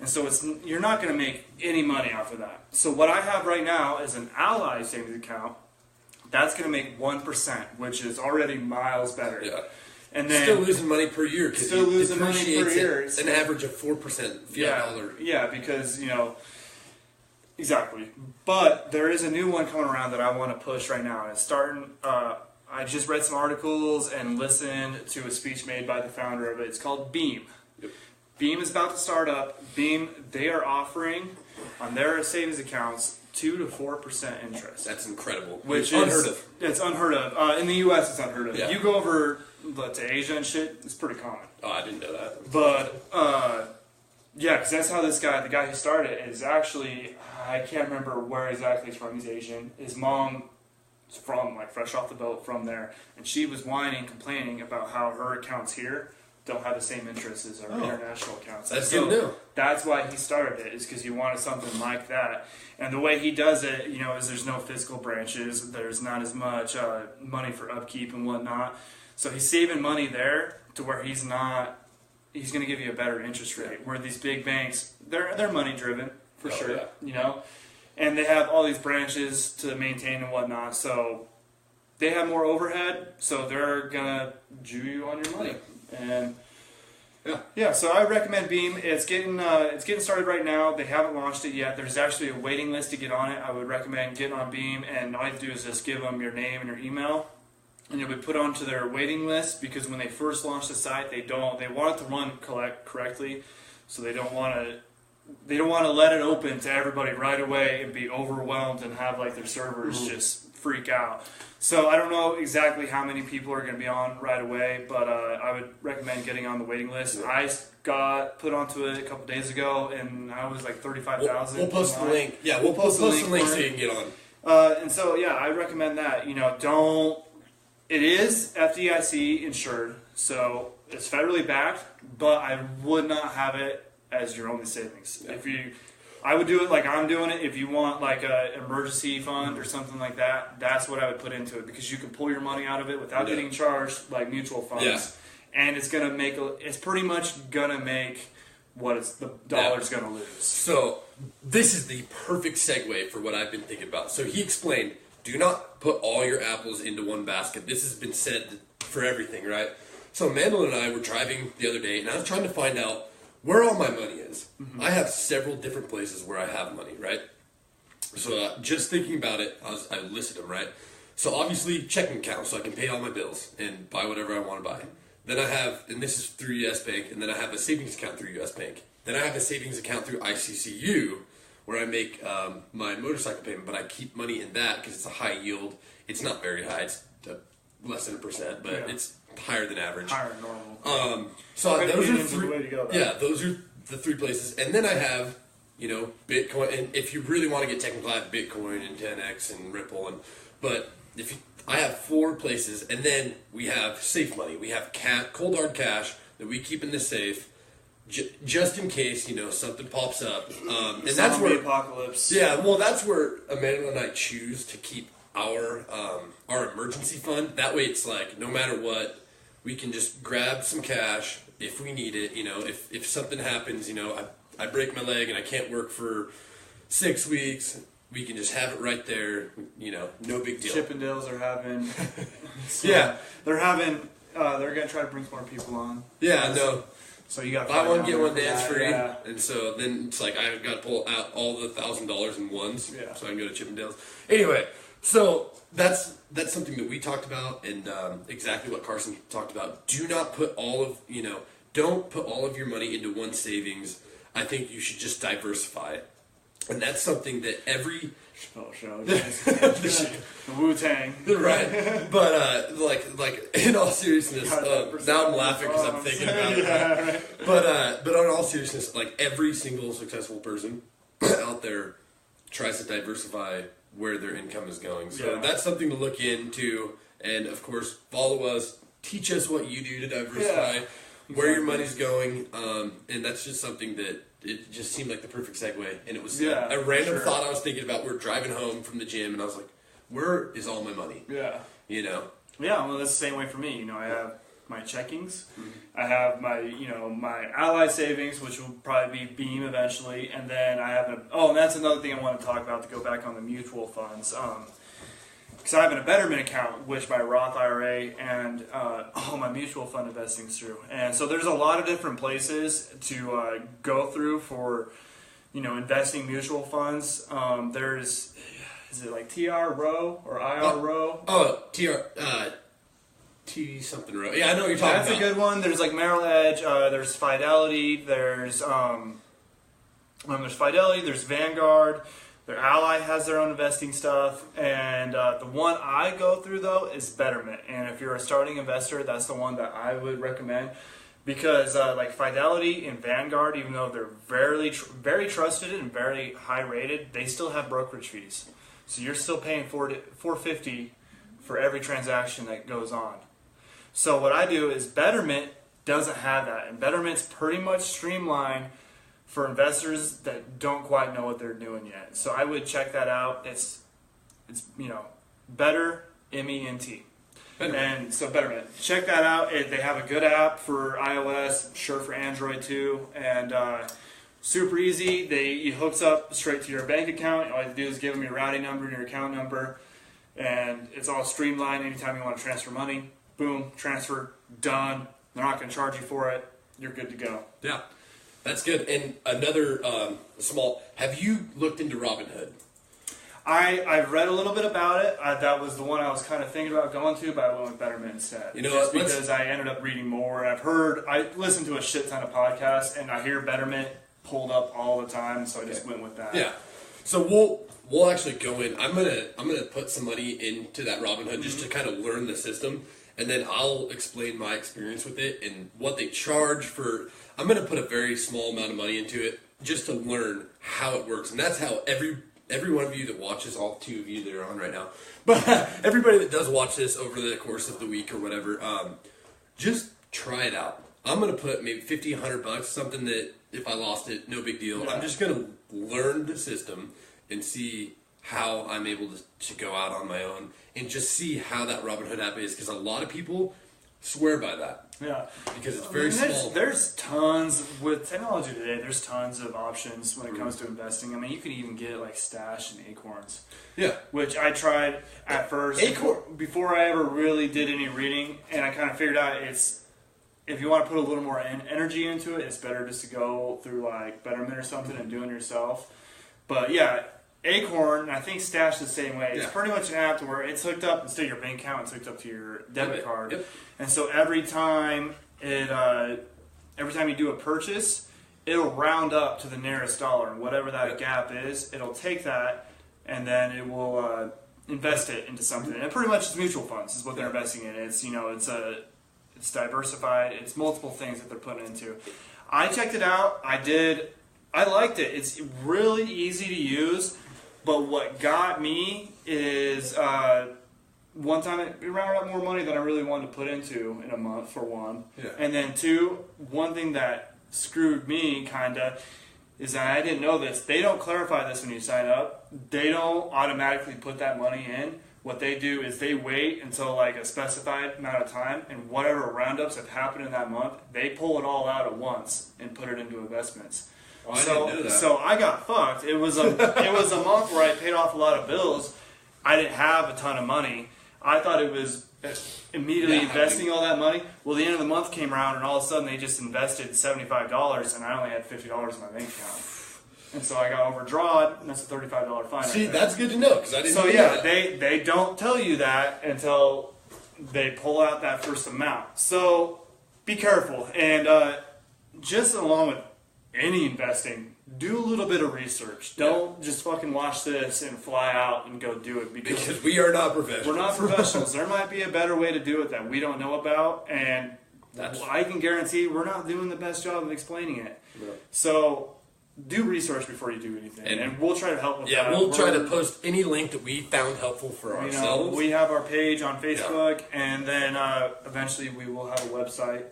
[SPEAKER 1] And so you're not going to make any money off of that. So what I have right now is an Ally savings account. That's going to make 1%, which is already miles better.
[SPEAKER 2] Yeah.
[SPEAKER 1] And then
[SPEAKER 2] still losing money per year.
[SPEAKER 1] Still losing money per year.
[SPEAKER 2] An average of 4% fiat dollar.
[SPEAKER 1] Yeah, because, exactly. But there is a new one coming around that I want to push right now. It's starting, I just read some articles and listened to a speech made by the founder of it. It's called Beam.
[SPEAKER 2] Yep.
[SPEAKER 1] Beam is about to start up. Beam, they are offering on their savings accounts 2 to 4% interest.
[SPEAKER 2] That's incredible.
[SPEAKER 1] Which
[SPEAKER 2] is unheard of.
[SPEAKER 1] It's unheard of. In the U.S., it's unheard of.
[SPEAKER 2] Yeah.
[SPEAKER 1] You go over to Asia and shit, it's pretty common.
[SPEAKER 2] Oh, I didn't know that.
[SPEAKER 1] But yeah, because that's how the guy who started it, is actually, I can't remember where exactly he's from. He's Asian. His mom is from fresh off the boat from there, and she was whining, complaining about how her accounts here don't have the same interest as our international accounts.
[SPEAKER 2] That's good to know.
[SPEAKER 1] That's why he started it, is because he wanted something like that. And the way he does it, is there's no physical branches. There's not as much money for upkeep and whatnot. So he's saving money there to where he's going to give you a better interest rate. Where these big banks, they're money driven for sure, and they have all these branches to maintain and whatnot. So they have more overhead, so they're gonna Jew you on your money. And so I recommend Beam. It's getting started right now. They haven't launched it yet. There's actually a waiting list to get on it. I would recommend getting on Beam, and all you have to do is just give them your name and your email, and you'll be put onto their waiting list, because when they first launched the site, they want it to run correctly, so they don't want to let it open to everybody right away and be overwhelmed and have their servers just freak out. So I don't know exactly how many people are going to be on right away, but I would recommend getting on the waiting list. I got put onto it a couple days ago, and I was 35,000.
[SPEAKER 2] We'll post the link. Yeah, we'll post the link so you can get
[SPEAKER 1] on. And so I recommend that. It is FDIC insured, so it's federally backed, but I would not have it as your only savings. Yeah. I would do it like I'm doing it. If you want an emergency fund or something like that, that's what I would put into it, because you can pull your money out of it without getting charged like mutual funds, and it's pretty much gonna make what the dollar's gonna lose.
[SPEAKER 2] So this is the perfect segue for what I've been thinking about. So he explained, do not put all your apples into one basket. This has been said for everything, right? So Mandel and I were driving the other day, and I was trying to find out where all my money is. I have several different places where I have money, right? So just thinking about it, I listed them, right? So obviously checking account, so I can pay all my bills and buy whatever I want to buy. Then I have, and this is through US Bank, and then I have a savings account through US Bank. Then I have a savings account through ICCU, where I make my motorcycle payment, but I keep money in that because it's a high yield. It's not very high, it's less than 1%, but it's higher than average.
[SPEAKER 1] Higher than normal.
[SPEAKER 2] So those are
[SPEAKER 1] the way to go,
[SPEAKER 2] those are the 3 places. And then I have, Bitcoin, and if you really want to get technical, I have Bitcoin and 10X and Ripple, but I have 4 places, and then we have safe money. We have cold hard cash that we keep in the safe, just in case something pops up. And that's where
[SPEAKER 1] apocalypse.
[SPEAKER 2] Yeah, well, that's where Emmanuel and I choose to keep our emergency fund. That way, it's like no matter what, we can just grab some cash if we need it. If something happens, I break my leg and I can't work for 6 weeks. We can just have it right there, no big deal.
[SPEAKER 1] Chippendales are having, they're gonna try to bring some more people on.
[SPEAKER 2] Yeah, no.
[SPEAKER 1] So you got
[SPEAKER 2] buy one get one dance free, and so then it's like I've got to pull out all the $1,000 in ones, so I can go to Chippendales. Anyway, so that's something that we talked about, and exactly what Carson talked about. Do not put don't put all of your money into one savings. I think you should just diversify. And that's something that every
[SPEAKER 1] the Wu-Tang,
[SPEAKER 2] right? But like in all seriousness, now I'm laughing because I'm thinking about it. Right? But on all seriousness, like every single successful person out there tries to diversify where their income is going. So that's something to look into, and of course, follow us, teach us what you do to diversify, where your money's going, and that's just something that. It just seemed like the perfect segue, and it was a random thought I was thinking about. We're driving home from the gym, and I was like, where is all my money?
[SPEAKER 1] Yeah. Yeah, well, that's the same way for me. I have my checkings. Mm-hmm. I have my, my ally savings, which will probably be Beam eventually, and then I have and that's another thing I want to talk about to go back on the mutual funds. Because I have a Betterment account, which my Roth IRA and my mutual fund investing through. And so there's a lot of different places to go through for, investing mutual funds. Is it like TR Row or IR Row?
[SPEAKER 2] T something Row. Yeah, I know what you're talking about.
[SPEAKER 1] That's a good one. There's like Merrill Edge. There's Fidelity. There's Vanguard. Their Ally has their own investing stuff, and the one I go through, though, is Betterment. And if you're a starting investor, that's the one that I would recommend, because like Fidelity and Vanguard, even though they're very trusted and very high rated, they still have brokerage fees. So you're still paying $4.50 for every transaction that goes on. So what I do is Betterment doesn't have that, and Betterment's pretty much streamlined for investors that don't quite know what they're doing yet. So I would check that out. It's Better, MENT. And so Betterment. Check that out. They have a good app for iOS, I'm sure for Android too, and super easy. It hooks up straight to your bank account. All you have to do is give them your routing number and your account number, and it's all streamlined. Anytime you want to transfer money, boom, transfer, done. They're not going to charge you for it. You're good to go.
[SPEAKER 2] Yeah. That's good. And another have you looked into Robinhood?
[SPEAKER 1] I've read a little bit about it. That was the one I was kind of thinking about going to, but I went with Betterment instead. Because I ended up reading more. And I listened to a shit ton of podcasts, and I hear Betterment pulled up all the time, so I just went with that.
[SPEAKER 2] Yeah. So we'll actually go in. I'm gonna put some money into that Robinhood just to kind of learn the system, and then I'll explain my experience with it and what they charge for. I'm going to put a very small amount of money into it just to learn how it works. And that's how every one of you that watches, all 2 of you that are on right now, but everybody that does watch this over the course of the week or whatever, just try it out. I'm going to put maybe $50, $100, something that if I lost it, no big deal. Yeah. I'm just going to learn the system and see how I'm able to go out on my own and just see how that Robinhood app is, because a lot of people swear by that.
[SPEAKER 1] Yeah.
[SPEAKER 2] Because it's very small.
[SPEAKER 1] There's tons, with technology today, there's tons of options when it comes to investing. I mean, you can even get like Stash and Acorns.
[SPEAKER 2] Yeah.
[SPEAKER 1] Which I tried at first before I ever really did any reading, and I kind of figured out if you want to put a little more energy into it, it's better just to go through like Betterment or something and do it yourself. But yeah, Acorn, I think Stash the same way. It's pretty much an app to where it's hooked up instead of your bank account, it's hooked up to your debit card.
[SPEAKER 2] Yep.
[SPEAKER 1] And so every time you do a purchase, it'll round up to the nearest dollar, and whatever that gap is, it'll take that and then it will invest it into something. And pretty much it's mutual funds is what they're investing in. It's it's diversified. It's multiple things that they're putting into. I checked it out. I liked it. It's really easy to use. But what got me is one time it rounded up more money than I really wanted to put into in a month, for one.
[SPEAKER 2] Yeah.
[SPEAKER 1] And then two, one thing that screwed me kind of is that I didn't know this. They don't clarify this when you sign up. They don't automatically put that money in. What they do is they wait until like a specified amount of time, and whatever roundups have happened in that month, they pull it all out at once and put it into investments.
[SPEAKER 2] Oh, I didn't know that.
[SPEAKER 1] So I got fucked. It was a month where I paid off a lot of bills. I didn't have a ton of money. I thought it was immediately investing all that money. Well, the end of the month came around, and all of a sudden they just invested $75, and I only had $50 in my bank account. And so I got overdrawn, and that's a $35 fine.
[SPEAKER 2] See, that's good to know, because I didn't know that.
[SPEAKER 1] They don't tell you that until they pull out that first amount. So be careful. And just along with any investing, do a little bit of research. Don't just fucking watch this and fly out and go do it.
[SPEAKER 2] Because we are not professionals.
[SPEAKER 1] We're not professionals. There might be a better way to do it that we don't know about, and I can guarantee we're not doing the best job of explaining it.
[SPEAKER 2] No.
[SPEAKER 1] So do research before you do anything, and we'll try to help with that.
[SPEAKER 2] Yeah, we'll try to post any link that we found helpful for ourselves.
[SPEAKER 1] We have our page on Facebook, and then eventually we will have a website.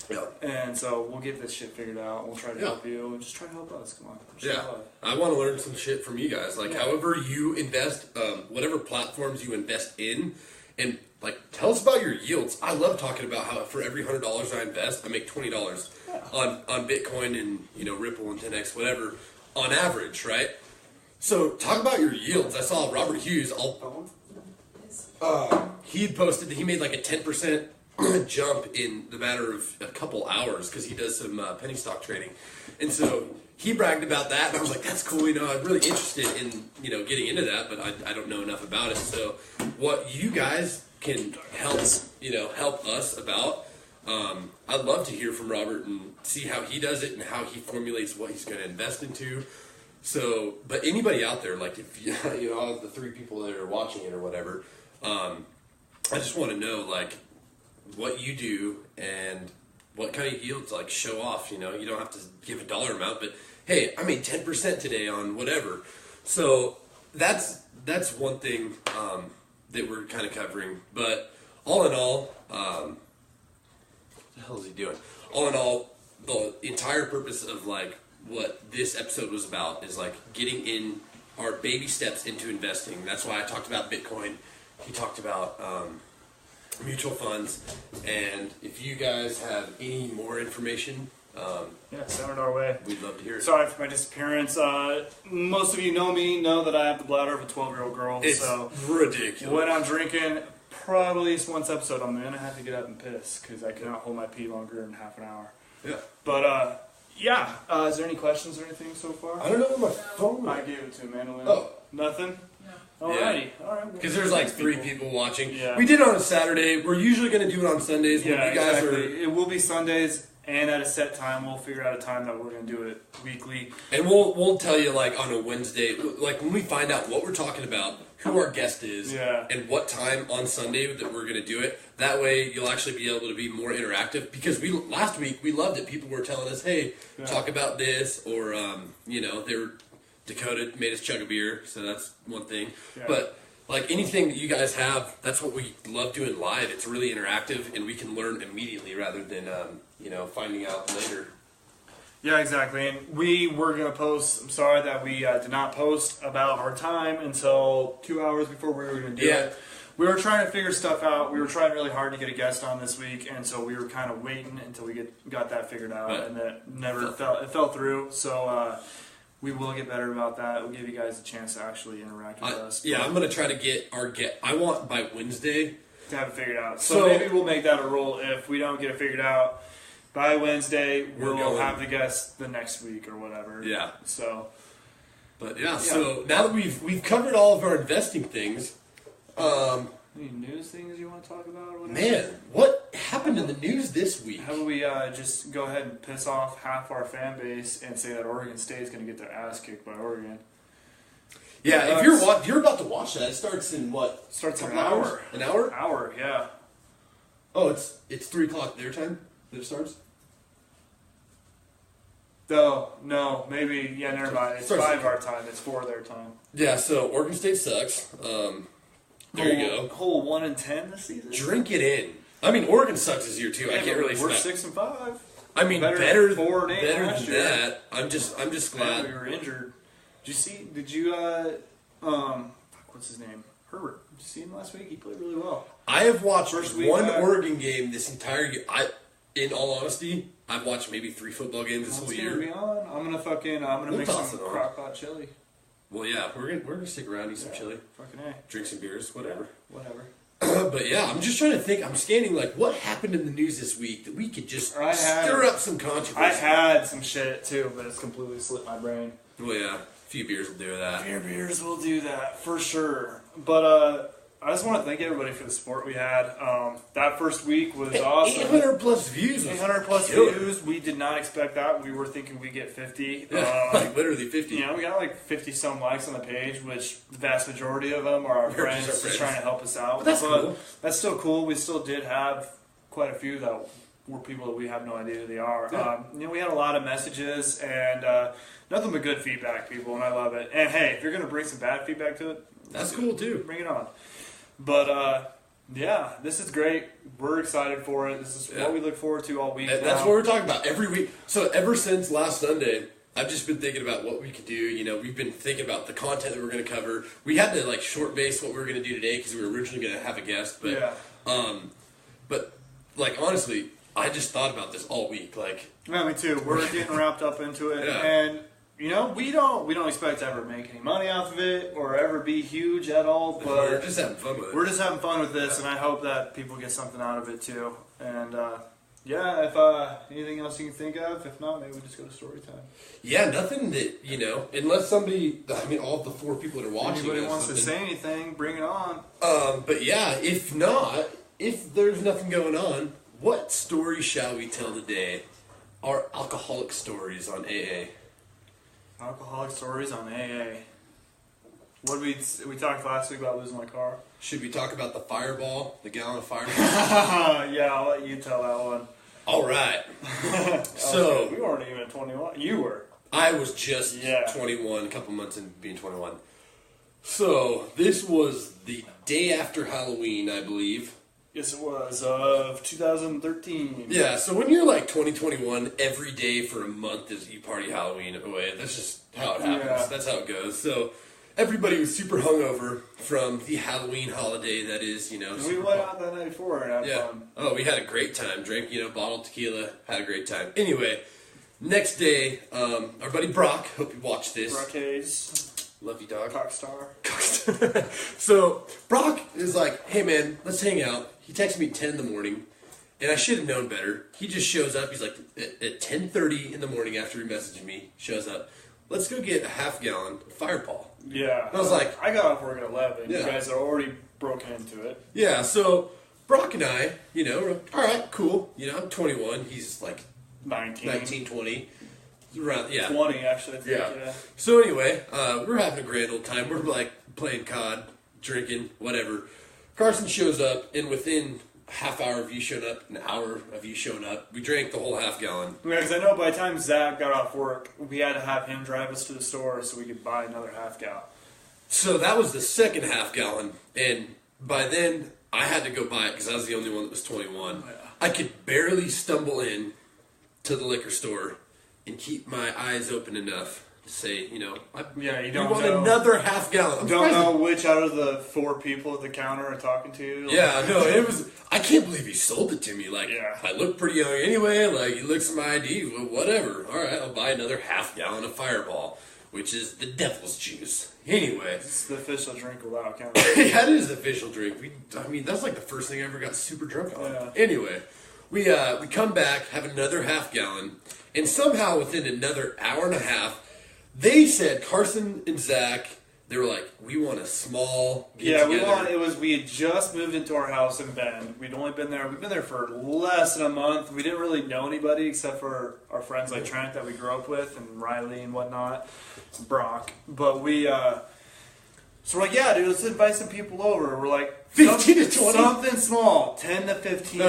[SPEAKER 2] Yeah.
[SPEAKER 1] And so we'll get this shit figured out. We'll try to help you, and just try to help us. Come on.
[SPEAKER 2] I want to learn some shit from you guys. Like, however you invest, whatever platforms you invest in, and like, tell us about your yields. I love talking about how for every $100 I invest, I make $20 on Bitcoin and Ripple and 10x, whatever, on average, right? So talk about your yields. I saw Robert Hughes. He posted that he made like a 10% jump in the matter of a couple hours because he does some penny stock trading, and so he bragged about that, and I was like, "That's cool." I'm really interested in getting into that, but I don't know enough about it. So, what you guys can help us about, I'd love to hear from Robert and see how he does it and how he formulates what he's going to invest into. So, but anybody out there, like if the three people that are watching it or whatever, I just want to know like what you do and what kind of yields, like show off, you don't have to give a dollar amount, but hey, I made 10% today on whatever. So that's one thing that we're kind of covering. But all in all, what the hell is he doing? All in all, the entire purpose of like what this episode was about is like getting in our baby steps into investing. That's why I talked about Bitcoin. He talked about mutual funds, and if you guys have any more information,
[SPEAKER 1] send it our way.
[SPEAKER 2] We'd love to hear it.
[SPEAKER 1] Sorry for my disappearance. Most of you know that I have the bladder of a 12-year-old girl.
[SPEAKER 2] It's ridiculous.
[SPEAKER 1] When I'm drinking, probably at least once episode, I'm going to have to get up and piss because I cannot hold my pee longer than half an hour.
[SPEAKER 2] Yeah.
[SPEAKER 1] But, is there any questions or anything so far?
[SPEAKER 2] I don't know where my phone
[SPEAKER 1] I gave it to Manuel.
[SPEAKER 2] Oh.
[SPEAKER 1] Nothing?
[SPEAKER 2] No.
[SPEAKER 1] Alrighty. All right.
[SPEAKER 2] Because there's like 3 people watching.
[SPEAKER 1] Yeah.
[SPEAKER 2] We did it on a Saturday. We're usually going to do it on Sundays.
[SPEAKER 1] Yeah,
[SPEAKER 2] when you guys
[SPEAKER 1] exactly. It will be Sundays and at a set time. We'll figure out a time that we're going to do it weekly.
[SPEAKER 2] And we'll tell you like on a Wednesday, like when we find out what we're talking about, who our guest is, and what time on Sunday that we're going to do it. That way you'll actually be able to be more interactive. Because last week we loved it. People were telling us, hey, talk about this, or Dakota made us chug a beer, so that's one thing. Yeah. But like anything that you guys have, that's what we love doing live. It's really interactive, and we can learn immediately rather than finding out later.
[SPEAKER 1] Yeah, exactly. And we were going to post, I'm sorry that we did not post about our time until 2 hours before we were going to do it. We were trying to figure stuff out. We were trying really hard to get a guest on this week, and so we were kind of waiting until we got that figured out, and that never fell through. So we will get better about that. We'll give you guys a chance to actually interact with us.
[SPEAKER 2] Yeah, I'm going to try to get our guest. I want by Wednesday
[SPEAKER 1] have it figured out. So maybe we'll make that a rule. If we don't get it figured out by Wednesday, we'll have the guests the next week or whatever.
[SPEAKER 2] Yeah.
[SPEAKER 1] So.
[SPEAKER 2] But so now that we've covered all of our investing things,
[SPEAKER 1] any news things you want to talk about? Or whatever?
[SPEAKER 2] Man, what happened in the news this week?
[SPEAKER 1] How about we just go ahead and piss off half our fan base and say that Oregon State is going to get their ass kicked by Oregon?
[SPEAKER 2] Yeah, if you're about to watch that, it starts in what?
[SPEAKER 1] Starts in an
[SPEAKER 2] hours?
[SPEAKER 1] hour.
[SPEAKER 2] An hour?
[SPEAKER 1] Hour, yeah.
[SPEAKER 2] Oh, it's 3:00 their time that it starts.
[SPEAKER 1] No, maybe, never mind. It's 5 our time, it's 4 their time.
[SPEAKER 2] Yeah, so Oregon State sucks. There you go.
[SPEAKER 1] Whole 1-10 this season?
[SPEAKER 2] Drink it in. I mean, Oregon sucks this year, too.
[SPEAKER 1] Yeah,
[SPEAKER 2] I can't really
[SPEAKER 1] We're
[SPEAKER 2] say.
[SPEAKER 1] 6-5.
[SPEAKER 2] I mean, better
[SPEAKER 1] than
[SPEAKER 2] that. I'm just glad.
[SPEAKER 1] We were injured. What's his name? Herbert. Did you see him last week? He played really well.
[SPEAKER 2] I have watched one
[SPEAKER 1] back.
[SPEAKER 2] Oregon game this entire year. In all honesty, I've watched maybe 3 football games this whole year.
[SPEAKER 1] Be on. I'm gonna make some crock pot chili.
[SPEAKER 2] Well, yeah, we're gonna stick around, eat some chili,
[SPEAKER 1] Fucking A.
[SPEAKER 2] drink some beers, whatever.
[SPEAKER 1] Whatever.
[SPEAKER 2] But yeah, I'm just trying to think. I'm scanning what happened in the news this week that we could just stir up some controversy.
[SPEAKER 1] I had some shit too, but it's completely slipped my brain.
[SPEAKER 2] Well, yeah, a few beers will do that.
[SPEAKER 1] Beers will do that for sure. But I just want to thank everybody for the support we had. That first week was awesome.
[SPEAKER 2] 800 plus views.
[SPEAKER 1] 800 plus views. We did not expect that. We were thinking we'd get 50.
[SPEAKER 2] Literally 50.
[SPEAKER 1] Yeah, we got 50 some likes on the page, which the vast majority of them are our friends just trying to help us out.
[SPEAKER 2] But that's cool.
[SPEAKER 1] That's still cool. We still did have quite a few that were people that we have no idea who they are.
[SPEAKER 2] Yeah.
[SPEAKER 1] We had a lot of messages and nothing but good feedback, people, and I love it. And hey, if you're going to bring some bad feedback to it,
[SPEAKER 2] that's cool too.
[SPEAKER 1] Bring it on. But, this is great. We're excited for it. This is what we look forward to all week.
[SPEAKER 2] That's what we're talking about every week. So ever since last Sunday, I've just been thinking about what we could do. We've been thinking about the content that we're going to cover. We had to short base what we were going to do today because we were originally going to have a guest. But, honestly, I just thought about this all week.
[SPEAKER 1] Yeah, me too. We're getting wrapped up into it, and we don't expect to ever make any money off of it or ever be huge at all. But
[SPEAKER 2] we're just having fun with it.
[SPEAKER 1] We're just having fun with this, and I hope that people get something out of it too. And if anything else you can think of, if not, maybe we just go to story time.
[SPEAKER 2] Yeah, nothing that unless somebody. All of the 4 people that are watching.
[SPEAKER 1] Anybody wants to say anything, bring it on.
[SPEAKER 2] But yeah, if not, if there's nothing going on, what story shall we tell today? Our alcoholic stories on AA.
[SPEAKER 1] Alcoholic stories on AA. What did we talked last week about losing my car?
[SPEAKER 2] Should we talk about the fireball, the gallon of fireball?
[SPEAKER 1] Yeah, I'll let you tell that one.
[SPEAKER 2] All right. So
[SPEAKER 1] we weren't even 21. You were.
[SPEAKER 2] I was just 21, a couple months in being 21. So this was the day after Halloween, I believe.
[SPEAKER 1] Yes, it was, of 2013.
[SPEAKER 2] Yeah, so when you're 2021, every day for a month is you party Halloween away. That's just how it happens. Yeah. That's how it goes. So everybody was super hungover from the Halloween holiday that is,
[SPEAKER 1] we went out that night before and had fun.
[SPEAKER 2] Oh, we had a great time. Drank, bottled tequila, had a great time. Anyway, next day, our buddy Brock, hope you watch this.
[SPEAKER 1] Brock Hayes.
[SPEAKER 2] Love you, dog.
[SPEAKER 1] Cockstar.
[SPEAKER 2] So, Brock is like, hey man, let's hang out. He texted me at 10 in the morning, and I should have known better. He just shows up. He's like, at 10:30 in the morning after he messaged me, shows up. Let's go get a half gallon of Fireball.
[SPEAKER 1] Yeah.
[SPEAKER 2] And I was like,
[SPEAKER 1] I got off work at 11. Yeah. You guys are already broken into it.
[SPEAKER 2] Yeah, so Brock and I, we're like, all right, cool. I'm 21. He's 19, 20. Around,
[SPEAKER 1] 20 actually. I think, yeah.
[SPEAKER 2] So anyway, we're having a grand old time. We're playing COD, drinking, whatever. Carson shows up, and within half hour of you showing up, an hour of you showing up, we drank the whole half gallon.
[SPEAKER 1] Yeah, because I know by the time Zach got off work, we had to have him drive us to the store so we could buy another half gallon.
[SPEAKER 2] So that was the second half gallon, and by then I had to go buy it because I was the only one that was 21. Yeah. I could barely stumble in to the liquor store and keep my eyes open enough to say, you don't want another half gallon.
[SPEAKER 1] Don't know which out of the 4 people at the counter are talking to you.
[SPEAKER 2] Yeah, no, it was. I can't believe he sold it to me. I look pretty young anyway. He looks at my ID. Whatever. All right, I'll buy another half gallon of Fireball. which is the devil's juice. Anyway.
[SPEAKER 1] It's the official drink without counting.
[SPEAKER 2] That is the official drink. That's like the first thing I ever got super drunk on.
[SPEAKER 1] Yeah.
[SPEAKER 2] Anyway, we come back, have another half gallon, and somehow within another hour and a half, they said, Carson and Zach, they were like, we want a small get together.
[SPEAKER 1] We had just moved into our house in Bend. We'd only been there. We've been there for less than a month. We didn't really know anybody except for our friends like Trent that we grew up with and Riley and whatnot, Brock. But so we're like, yeah, dude, let's invite some people over. We're like
[SPEAKER 2] 15 to 20,
[SPEAKER 1] something small, 10 to 15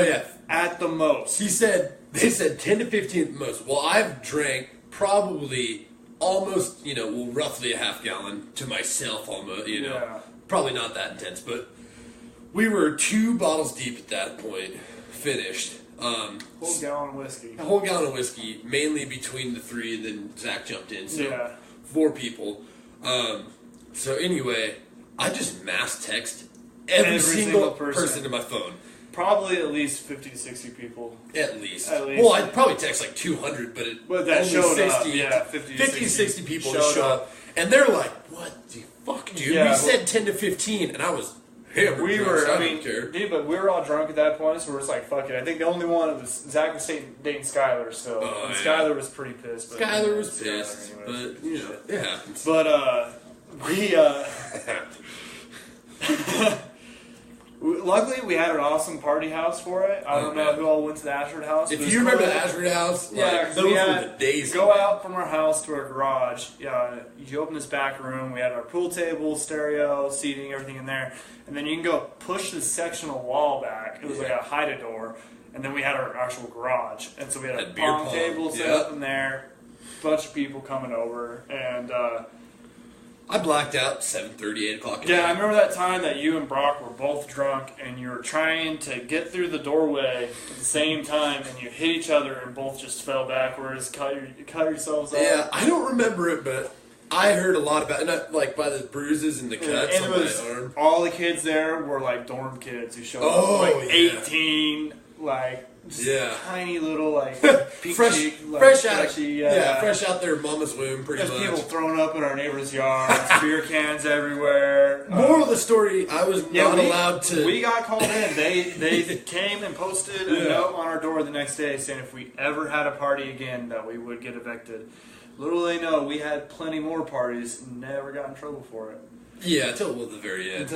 [SPEAKER 1] at the most.
[SPEAKER 2] They said 10 to 15 at the most. Well, I've drank probably almost, roughly a half gallon to myself almost, Probably not that intense, but we were 2 bottles deep at that point, finished.
[SPEAKER 1] Whole gallon of whiskey.
[SPEAKER 2] A whole gallon of whiskey, mainly between the 3, and then Zach jumped in, so 4 people. So anyway, I just mass text every single person to my phone.
[SPEAKER 1] Probably at least 50 to 60 people.
[SPEAKER 2] At least. Well, I'd probably text like 200, but
[SPEAKER 1] that
[SPEAKER 2] only
[SPEAKER 1] showed
[SPEAKER 2] 60,
[SPEAKER 1] up. Yeah,
[SPEAKER 2] 50 to 60 people showed up. And they're like, what the fuck, dude? Yeah, we said 10 to 15, and I was hammered. I didn't care.
[SPEAKER 1] Dude, but we were all drunk at that point, so we're just like, fuck it. I think the only one was Zach was dating Skylar still. And Skylar was pretty pissed.
[SPEAKER 2] Skylar was pissed, but, it happens.
[SPEAKER 1] But, luckily, we had an awesome party house for it. I don't know who all went to the Ashford house.
[SPEAKER 2] If you remember the Ashford house, those were the days.
[SPEAKER 1] Go out from our house to our garage. You open this back room. We had our pool table, stereo, seating, everything in there. And then you can go push the sectional wall back. It was like a hide-a-door. And then we had our actual garage. And so we had a pong table set up in there. Bunch of people coming over. And
[SPEAKER 2] I blacked out 7:30, 8 o'clock.
[SPEAKER 1] Yeah, I remember that time that you and Brock were both drunk and you were trying to get through the doorway at the same time and you hit each other and both just fell backwards, cut yourselves off.
[SPEAKER 2] Yeah, I don't remember it, but I heard a lot about it, like by the bruises and the cuts on my arm.
[SPEAKER 1] All the kids there were like dorm kids who showed up, like 18, like tiny little like
[SPEAKER 2] fresh out their mama's womb, pretty much.
[SPEAKER 1] There's people thrown up in our neighbor's yards, beer cans everywhere.
[SPEAKER 2] Moral of the story: I was not allowed to.
[SPEAKER 1] We got called in. They came and posted a note on our door the next day saying if we ever had a party again that we would get evicted. Little they know, we had plenty more parties, never got in trouble for it.
[SPEAKER 2] Yeah, until the very end.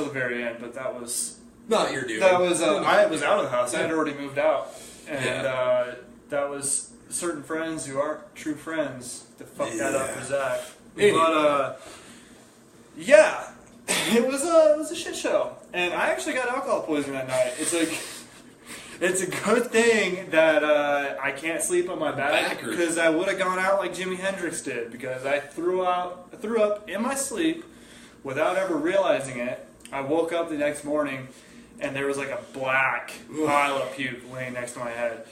[SPEAKER 1] But that was
[SPEAKER 2] not your doing.
[SPEAKER 1] That was I was out of the house. I had already moved out. And that was certain friends who aren't true friends that fucked that up for Zach.
[SPEAKER 2] Anyway.
[SPEAKER 1] But it was a shit show, and I actually got alcohol poisoning that night. It's a good thing that I can't sleep on my back because I would have gone out like Jimi Hendrix did because I threw up in my sleep without ever realizing it. I woke up the next morning. And there was like a black pile of puke laying next to my head.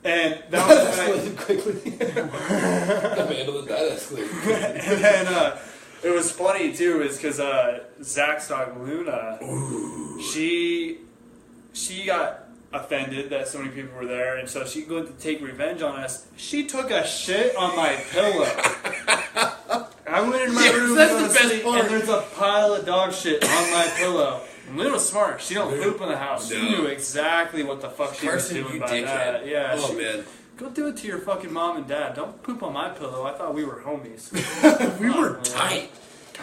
[SPEAKER 1] And that was
[SPEAKER 2] escalated quickly. I'm handling that escalated.
[SPEAKER 1] And then it was funny too, is because Zach's dog Luna, she got offended that so many people were there, and so she went to take revenge on us. She took a shit on my pillow. I went in my room to sleep, and there's a pile of dog shit on my pillow. And Luna was smart. She don't poop in the house. She knew exactly what the fuck she was doing by that. Yeah.
[SPEAKER 2] Man.
[SPEAKER 1] Go do it to your fucking mom and dad. Don't poop on my pillow. I thought we were homies.
[SPEAKER 2] We were tight.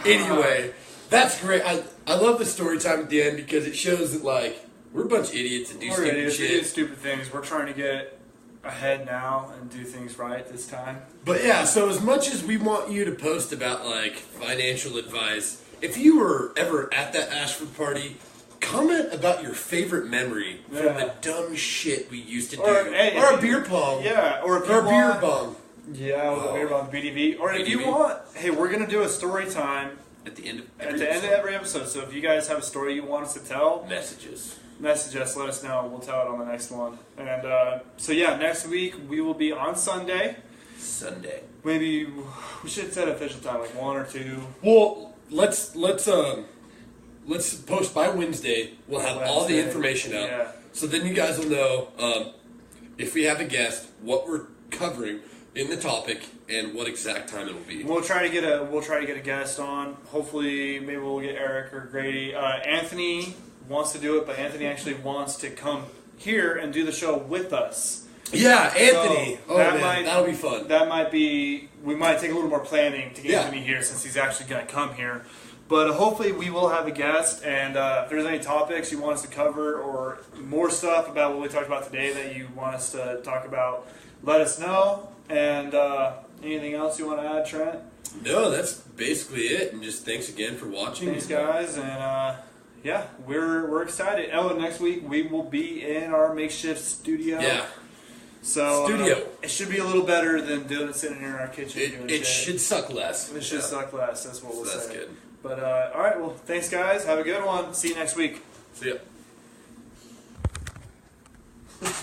[SPEAKER 2] Anyway, that's great. I love the story time at the end because it shows that, like, we're a bunch of idiots and do stupid shit.
[SPEAKER 1] We do stupid things. We're trying to get ahead now and do things right this time.
[SPEAKER 2] But yeah, so as much as we want you to post about, like, financial advice, if you were ever at that Ashford party, comment about your favorite memory from the dumb shit we used to do. Or a beer pong.
[SPEAKER 1] Yeah, or
[SPEAKER 2] beer pong.
[SPEAKER 1] Yeah, with a beer pong, BDV. Or if you want, hey, we're going to do a story time
[SPEAKER 2] at the end of
[SPEAKER 1] every episode. So if you guys have a story you want us to tell,
[SPEAKER 2] message us,
[SPEAKER 1] let us know. We'll tell it on the next one. And next week we will be on Sunday. Maybe we should set official time, like 1 or 2.
[SPEAKER 2] Well, let's post by Wednesday. We'll have all the information out. So then you guys will know if we have a guest, what we're covering. in the topic and what exact time it will be.
[SPEAKER 1] We'll try to get a guest on. Hopefully, maybe we'll get Eric or Grady. Anthony wants to do it, but Anthony actually wants to come here and do the show with us.
[SPEAKER 2] Yeah, Anthony.
[SPEAKER 1] So
[SPEAKER 2] that'll be fun.
[SPEAKER 1] That might be. We might take a little more planning to get
[SPEAKER 2] Yeah.
[SPEAKER 1] Anthony here since he's actually going to come here. But hopefully we will have a guest, and if there's any topics you want us to cover or more stuff about what we talked about today that you want us to talk about, let us know. And anything else you want to add, Trent?
[SPEAKER 2] No, that's basically it. And just thanks again for watching.
[SPEAKER 1] Thanks, guys, and yeah, we're excited. Oh, and next week we will be in our makeshift studio.
[SPEAKER 2] Yeah.
[SPEAKER 1] So
[SPEAKER 2] Studio.
[SPEAKER 1] It should be a little better than doing it sitting here in our kitchen. doing
[SPEAKER 2] It
[SPEAKER 1] shit.
[SPEAKER 2] should suck less.
[SPEAKER 1] It should suck less. That's what we'll
[SPEAKER 2] That's
[SPEAKER 1] say.
[SPEAKER 2] good.
[SPEAKER 1] But all right, well, thanks, guys. Have a good one. See you next week.
[SPEAKER 2] See ya.